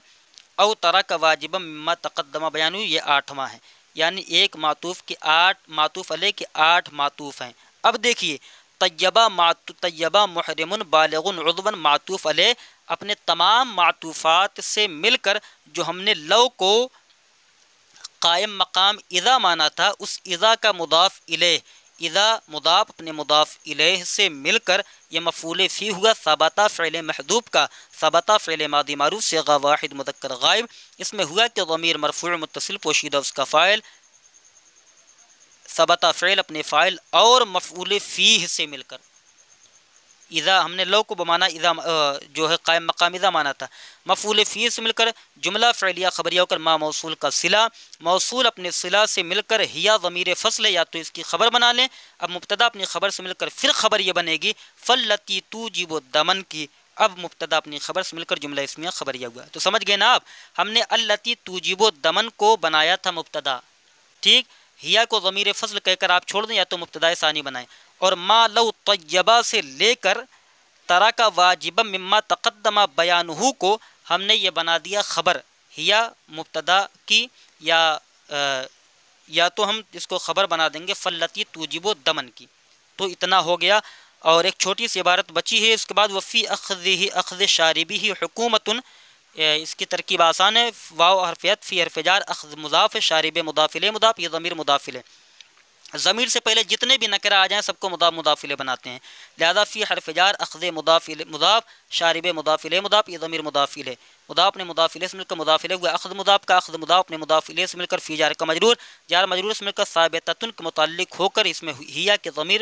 او ترک واجبا مما تقدم بیانہ یہ آٹھواں ہے، یعنی ایک معطوف کے 8 معطوف علیہ کے 8 معطوف ہیں۔ اب دیکھیے طیبہ محرم بالغ عضبا معطوف علیہ اپنے تمام معطوفات سے مل کر جو ہم نے لو کو قائم مقام اذا مانا تھا اس اذا کا مضاف الیہ، اذا مضاف اپنے مضاف الیہ سے مل کر یہ مفعول فی ہوا، ثبتا فعل محذوف کا، ثبتا فعل ماضی معروف صیغہ واحد مذکر غائب، اس میں ہوا کہ ضمیر مرفوع متصل پوشیدہ اس کا فاعل، ثبتا فعل اپنے فاعل اور مفعول فیہ سے مل کر، اذا ہم نے لو کو بمانا اذا جو ہے قائم مقام اذا مانا تھا، مفعول فی سے مل کر جملہ فعلیہ خبریہ ہو کر ما موصول کا صلہ، موصول اپنے صلہ سے مل کر ہیا ضمیر فصل ہے یا تو اس کی خبر بنا لیں، اب مبتدا اپنی خبر سے مل کر پھر خبر یہ بنے گی فلتی توجب الدمن کی، اب مبتدا اپنی خبر سے مل کر جملہ اسمیہ خبریہ ہوا، تو سمجھ گئے نا آپ، ہم نے التی توجب الدمن کو بنایا تھا مبتدا، ٹھیک، ہیا کو ضمیر فصل کہہ کر آپ چھوڑ دیں یا تو مبتدا ثانی بنائیں، اور ما لو طیبہ سے لے کر ترک واجبا مما تقدم بیانہ کو ہم نے یہ بنا دیا خبر، ہیا مبتدا کی یا تو ہم اس کو خبر بنا دیں گے فلتی توجب الدمن کی، تو اتنا ہو گیا، اور ایک چھوٹی سی عبارت بچی ہے، اس کے بعد وفی اخذ شاربہ حکومت، اس کی ترکیب آسان ہے، واو حرف عطف فی حرف جار، اخذ مضاف، شارب مضاف الیہ مضاف، یہ ضمیر مضاف الیہ، ضمیر سے پہلے جتنے بھی نکرہ آ جائیں سب کو مضاف الیہ بناتے ہیں، لہذا فی حرف جار اخذ مضاف شارب مضاف الیہ مضاف، یہ ضمیر مضاف الیہ، مضاف اپنے مضاف الیہ سے مل کر مضاف الیہ ہوا، اخذ مضاف کا اخذ مضاف اپنے مضاف الیہ سے مل کر فی جار کا مجرور، جار مجرور سے مل کر ثابتۃ کے متعلق ہو کر اس میں ہیا کے ضمیر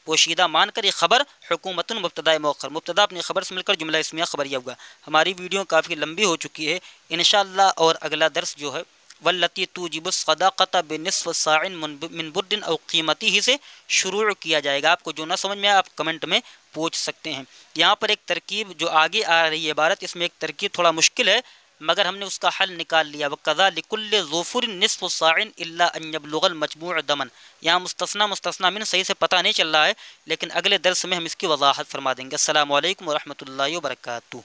پوشیدہ مان کر یہ خبر حکومت مبتدا مؤخر، مبتدا اپنی خبر سے مل کر جملہ اسمیہ خبریہ ہوا۔ ہماری ویڈیو کافی لمبی ہو چکی ہے، انشاءاللہ اور اگلا درس جو ہے واللتی توجب الصداقۃ بنصف صاع من بر او قیمتہ سے شروع کیا جائے گا، آپ کو جو نہ سمجھ میں آپ کمنٹ میں پوچھ سکتے ہیں۔ یہاں پر ایک ترکیب جو آگے آ رہی ہے عبارت، اس میں ایک ترکیب تھوڑا مشکل ہے مگر ہم نے اس کا حل نکال لیا، وَقَذَا لِكُلِّ ظُفُرٍ نِصْفُ صَاعٍ إِلَّا أَن يَبْلُغَ الْمَجْمُوعُ دَمًا، یہاں مستثنی من صحیح سے پتہ نہیں چل رہا ہے، لیکن اگلے درس میں ہم اس کی وضاحت فرما دیں گے۔ السلام علیکم ورحمۃ اللہ وبرکاتہ۔